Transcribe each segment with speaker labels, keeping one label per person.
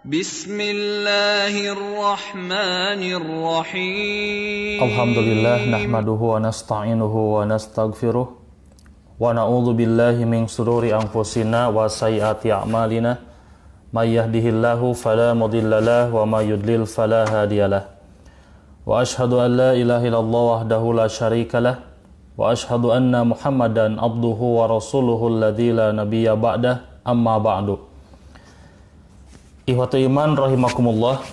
Speaker 1: Bismillahirrahmanirrahim.
Speaker 2: Alhamdulillah nahmaduhu wa nasta'inuhu wa nastaghfiruh wa na'udzu billahi min shururi anfusina wa sayyiati a'malina may yahdihillahu fala mudhillalah wa may yudlil fala hadiyalah wa asyhadu an la ilaha illallah wahdahu la syarikalah wa asyhadu anna Muhammadan abduhu wa rasuluhu alladzi la nabiyya ba'dah amma ba'du. Ikhwatu iman rahimakumullah.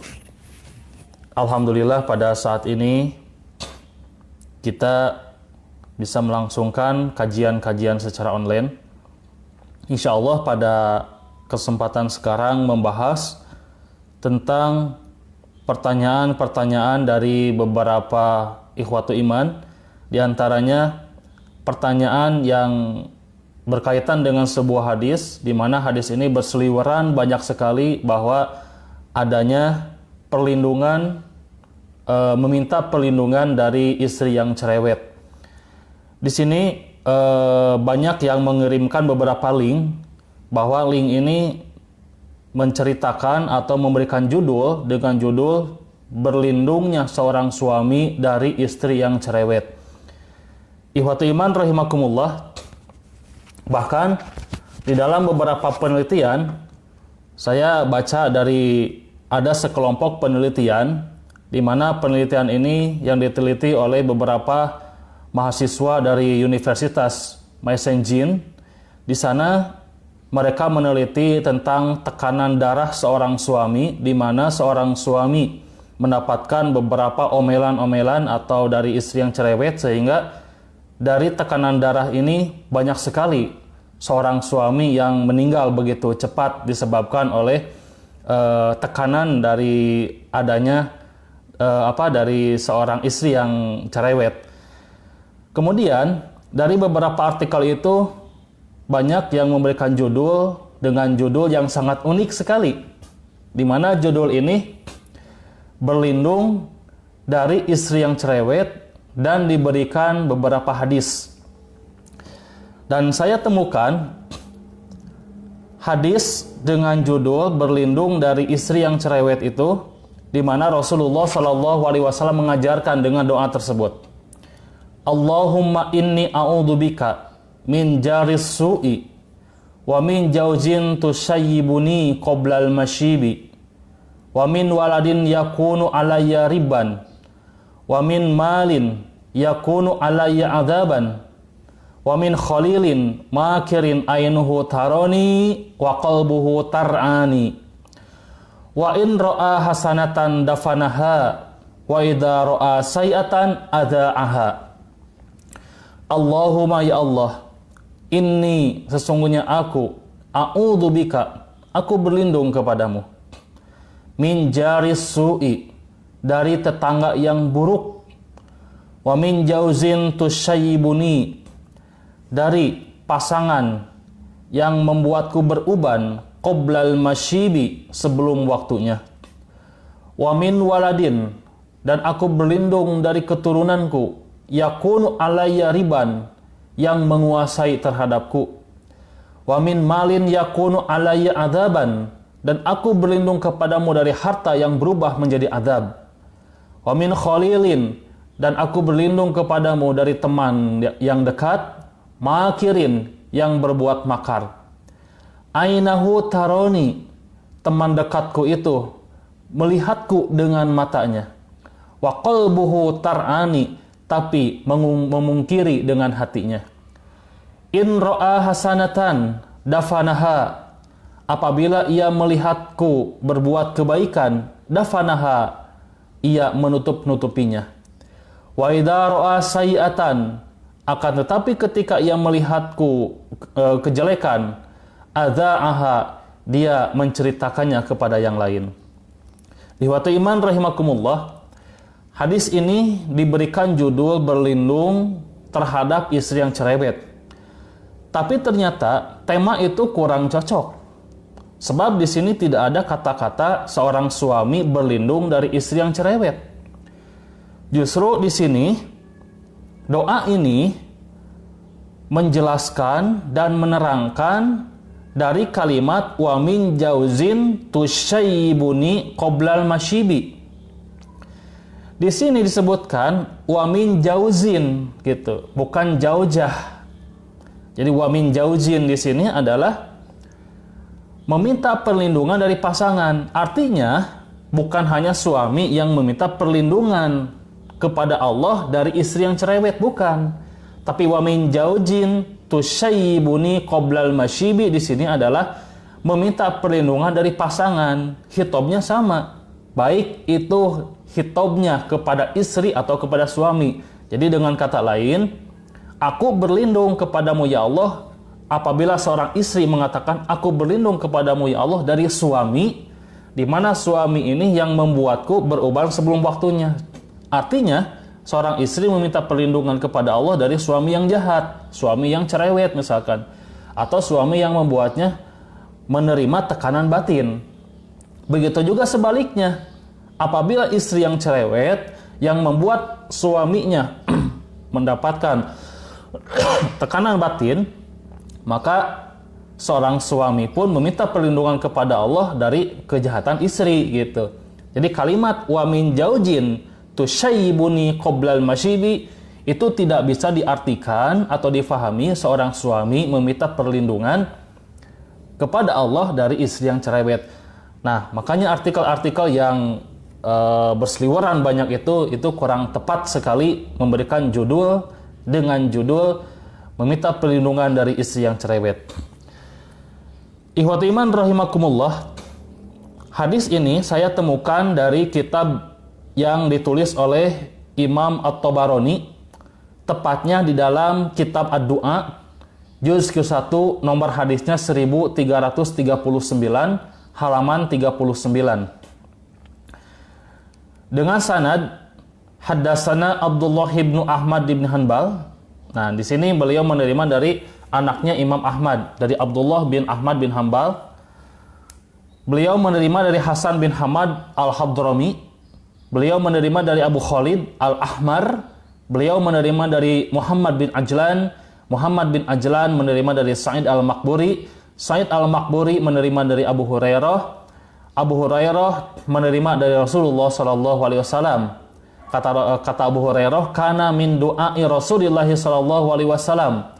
Speaker 2: Alhamdulillah pada saat ini kita bisa melangsungkan kajian-kajian secara online. Insya Allah pada kesempatan sekarang membahas tentang pertanyaan-pertanyaan dari beberapa ikhwatu iman. Di antaranya pertanyaan yang berkaitan dengan sebuah hadis, di mana hadis ini berseliweran banyak sekali bahwa adanya perlindungan, meminta perlindungan dari istri yang cerewet. Di sini banyak yang mengirimkan beberapa link, bahwa link ini menceritakan atau memberikan judul dengan judul berlindungnya seorang suami dari istri yang cerewet. Ikhwatu iman rahimakumullah. Bahkan di dalam beberapa penelitian, saya baca dari ada sekelompok penelitian, di mana penelitian ini yang diteliti oleh beberapa mahasiswa dari Universitas Meissen. Di sana mereka meneliti tentang tekanan darah seorang suami, di mana seorang suami mendapatkan beberapa omelan-omelan atau dari istri yang cerewet, sehingga dari tekanan darah ini banyak sekali seorang suami yang meninggal begitu cepat disebabkan oleh tekanan dari adanya dari seorang istri yang cerewet. Kemudian dari beberapa artikel itu banyak yang memberikan judul dengan judul yang sangat unik sekali, di mana judul ini berlindung dari istri yang cerewet dan diberikan beberapa hadis. Dan saya temukan hadis dengan judul berlindung dari istri yang cerewet itu, di mana Rasulullah SAW mengajarkan dengan doa tersebut. Allahumma inni a'udzubika min jaris su'i wa min jauzin tushayyibuni qoblal masyibi wa min waladin yakunu alayya riban wa min malin yakunu alayya adzaban wa min khalilin makirin ainuhu taroni wa qalbuhu tar'ani wa in ra'a hasanatan dafanaha wa idza ra'a sayi'atan adza'aha. Allahumma ya Allah, inni sesungguhnya aku, a'udzubika, aku berlindung kepadamu, min jaris su'i, dari tetangga yang buruk, wa min jauzin tushayyibuni, dari pasangan yang membuatku beruban, qoblal masyibi, sebelum waktunya, wa min waladin, dan aku berlindung dari keturunanku, yakunu alayya riban, yang menguasai terhadapku, wa min malin yakunu alayya adzaban, dan aku berlindung kepadamu dari harta yang berubah menjadi azab, wa min khalilin, dan aku berlindung kepadamu dari teman yang dekat, makirin, yang berbuat makar, ainahu taroni, teman dekatku itu melihatku dengan matanya, wa qalbuhu tar'ani, tapi memungkiri dengan hatinya, in ra'a hasanatan dafanaha, apabila ia melihatku berbuat kebaikan, dafanaha, ia menutup-nutupinya, wa idza ra'a sayi'atan, akan tetapi ketika ia melihatku kejelekan, adza'aha, dia menceritakannya kepada yang lain. Ikhwatu iman rahimakumullah. Hadis ini diberikan judul berlindung terhadap istri yang cerewet. Tapi ternyata tema itu kurang cocok. Sebab di sini tidak ada kata-kata seorang suami berlindung dari istri yang cerewet. Justru di sini doa ini menjelaskan dan menerangkan dari kalimat wa min jauzin tusyaibuni qoblal masyibi. Di sini disebutkan wa min jauzin gitu, bukan jaujah. Jadi wa min jauzin di sini adalah meminta perlindungan dari pasangan. Artinya bukan hanya suami yang meminta perlindungan kepada Allah dari istri yang cerewet, bukan. Tapi wa min jauzin tusyaibuni qoblal masyibi di sini adalah meminta perlindungan dari pasangan. Hitobnya sama, baik itu hitobnya kepada istri atau kepada suami. Jadi dengan kata lain, aku berlindung kepadamu ya Allah, apabila seorang istri mengatakan aku berlindung kepadamu ya Allah dari suami, di mana suami ini yang membuatku beruban sebelum waktunya. Artinya seorang istri meminta perlindungan kepada Allah dari suami yang jahat, suami yang cerewet misalkan, atau suami yang membuatnya menerima tekanan batin. Begitu juga sebaliknya, apabila istri yang cerewet yang membuat suaminya mendapatkan tekanan batin, maka seorang suami pun meminta perlindungan kepada Allah dari kejahatan istri gitu. Jadi kalimat wa min jaujin tusyaibuni qoblal masyibi itu tidak bisa diartikan atau difahami seorang suami meminta perlindungan kepada Allah dari istri yang cerewet. Nah, makanya artikel-artikel yang berseliweran banyak itu kurang tepat sekali memberikan judul dengan judul meminta perlindungan dari istri yang cerewet. Ikhwati iman rahimakumullah, hadis ini saya temukan dari kitab yang ditulis oleh Imam At-Tabarani, tepatnya di dalam kitab Ad-Du'a, juz ke-1, nomor hadisnya 1339, halaman 39. Dengan sanad haddatsana Abdullah bin Ahmad bin Hanbal. Nah, di sini beliau menerima dari anaknya Imam Ahmad, dari Abdullah bin Ahmad bin Hanbal. Beliau menerima dari Hasan bin Hamad Al-Hadrami. Beliau menerima dari Abu Khalid Al-Ahmar. Beliau menerima dari Muhammad bin Ajlan. Muhammad bin Ajlan menerima dari Sa'id Al-Maqburi. Sa'id Al-Maqburi menerima dari Abu Hurairah. Abu Hurairah menerima dari Rasulullah sallallahu alaihi wasallam. Kata Abu Hurairah, kana min du'ai Rasulillah sallallahu alaihi wasallam.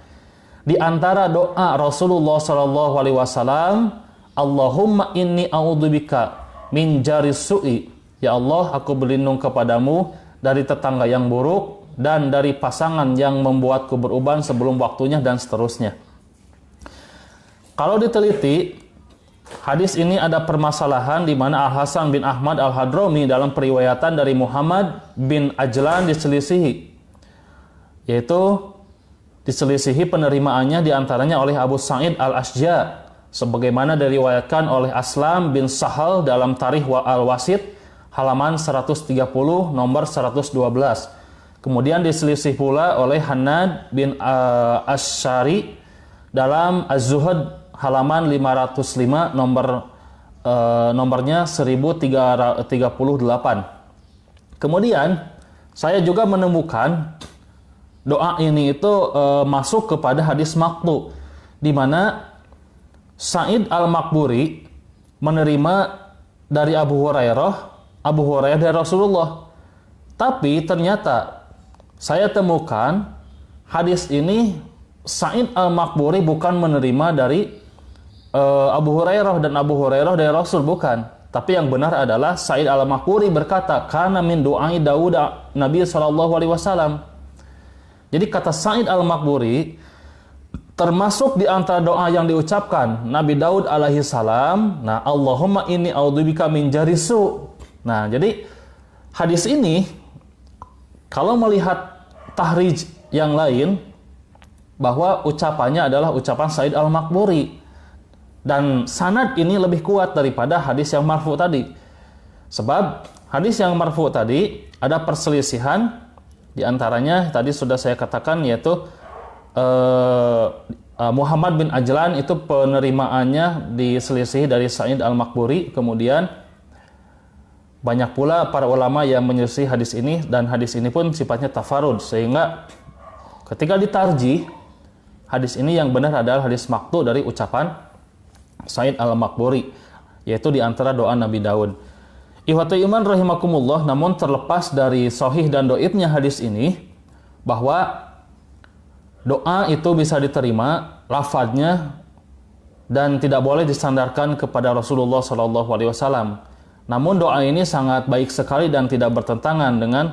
Speaker 2: Di antara doa Rasulullah sallallahu alaihi wasallam, Allahumma inni a'udzubika min jaris su'i. Ya Allah, aku berlindung kepadamu dari tetangga yang buruk dan dari pasangan yang membuatku beruban sebelum waktunya dan seterusnya. Kalau diteliti, hadis ini ada permasalahan di mana Al-Hasan bin Ahmad Al-Hadrami dalam periwayatan dari Muhammad bin Ajlan diselisihi. Yaitu diselisihi penerimaannya diantaranya oleh Abu Sa'id Al-Ashja, sebagaimana diriwayatkan oleh Aslam bin Sahal dalam Tarikh Al-Wasit, halaman 130, nomor 112. Kemudian diselisih pula oleh Hannad bin Asy'ari dalam Az-Zuhud, halaman 505, nomornya 1338. Kemudian saya juga menemukan doa ini itu masuk kepada hadis maqtu, di mana Sa'id Al-Maqburi menerima dari Abu Hurairah dari Rasulullah. Tapi ternyata saya temukan hadis ini Sa'id Al-Maqburi bukan menerima dari Abu Hurairah dan Abu Hurairah dari Rasul, bukan. Tapi yang benar adalah Sa'id Al-Maqburi berkata, kana min du'ai Daud Nabi sallallahu alaihi wasallam. Jadi kata Sa'id Al-Maqburi termasuk di antara doa yang diucapkan Nabi Daud alaihi salam. Nah, Allahumma inni a'udzubika min jarisu. Nah, jadi hadis ini kalau melihat tahrij yang lain, bahwa ucapannya adalah ucapan Sa'id Al-Maqburi. Dan sanad ini lebih kuat daripada hadis yang marfu tadi. Sebab hadis yang marfu tadi ada perselisihan, di antaranya tadi sudah saya katakan, yaitu Muhammad bin Ajlan itu penerimaannya diselisihi dari Sa'id Al-Maqburi. Kemudian banyak pula para ulama yang menyelisih hadis ini, dan hadis ini pun sifatnya tafarud, sehingga ketika ditarjih, hadis ini yang benar adalah hadis maqtu dari ucapan Sa'id Al-Maqburi, yaitu di antara doa Nabi Daud. Ikhwatul iman rahimakumullah, namun terlepas dari sahih dan dhaifnya hadis ini, bahwa doa itu bisa diterima lafadznya dan tidak boleh disandarkan kepada Rasulullah SAW. Namun doa ini sangat baik sekali dan tidak bertentangan dengan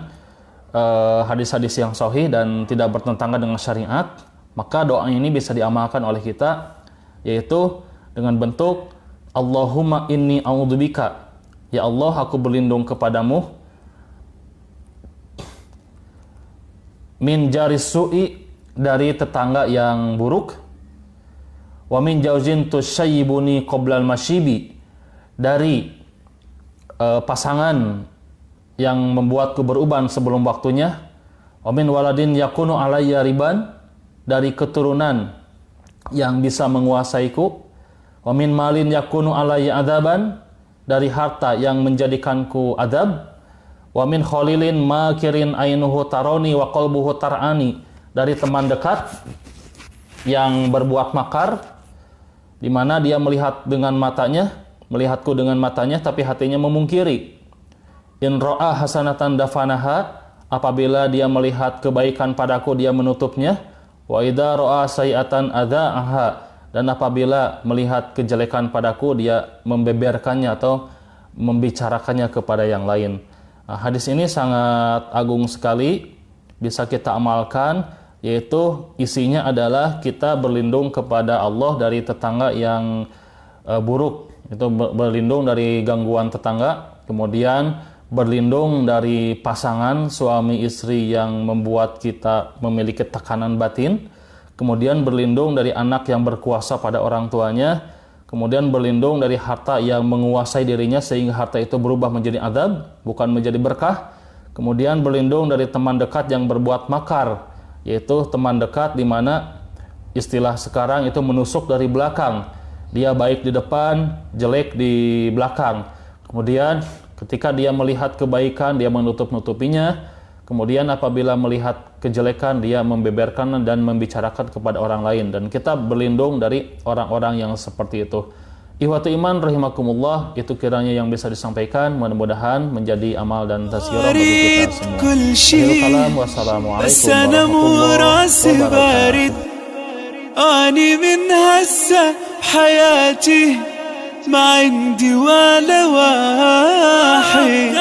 Speaker 2: hadis-hadis yang sahih dan tidak bertentangan dengan syariat. Maka doa ini bisa diamalkan oleh kita, yaitu dengan bentuk Allahumma inni a'udzubika, ya Allah aku berlindung kepadamu, min jaris su'i, dari tetangga yang buruk, wa min jauzin tusyayyibuni qoblal masyibi, dari pasangan yang membuatku beruban sebelum waktunya, wa min waladin yakunu alayya riban, dari keturunan yang bisa menguasaiku, wa min malin yakunu alayya adaban, dari harta yang menjadikanku adab, wa min khalilin makirin ainuhu taroni wa qalbuhu tar'ani, dari teman dekat yang berbuat makar, di mana dia melihatku dengan matanya tapi hatinya memungkiri. In ra'a hasanatan dafanaha, apabila dia melihat kebaikan padaku dia menutupnya. Wa idza ra'a sayi'atan adza'aha, dan apabila melihat kejelekan padaku dia membeberkannya atau membicarakannya kepada yang lain. Hadis ini sangat agung sekali, bisa kita amalkan, yaitu isinya adalah kita berlindung kepada Allah dari tetangga yang buruk, itu berlindung dari gangguan tetangga, kemudian berlindung dari pasangan suami istri yang membuat kita memiliki tekanan batin, kemudian berlindung dari anak yang berkuasa pada orang tuanya, kemudian berlindung dari harta yang menguasai dirinya sehingga harta itu berubah menjadi azab, bukan menjadi berkah, kemudian berlindung dari teman dekat yang berbuat makar, yaitu teman dekat di mana istilah sekarang itu menusuk dari belakang, dia baik di depan, jelek di belakang. Kemudian ketika dia melihat kebaikan, dia menutup-nutupinya. Kemudian apabila melihat kejelekan, dia membeberkan dan membicarakan kepada orang lain. Dan kita berlindung dari orang-orang yang seperti itu. Ikhwatu iman rahimakumullah, itu kiranya yang bisa disampaikan. Mudah-mudahan menjadi amal dan tazkirah bagi kita semua. Akhirul kalam, wassalamualaikum warahmatullahi wabarakatuh.
Speaker 3: أني من هسه حياتي ما عندي ولا واحد.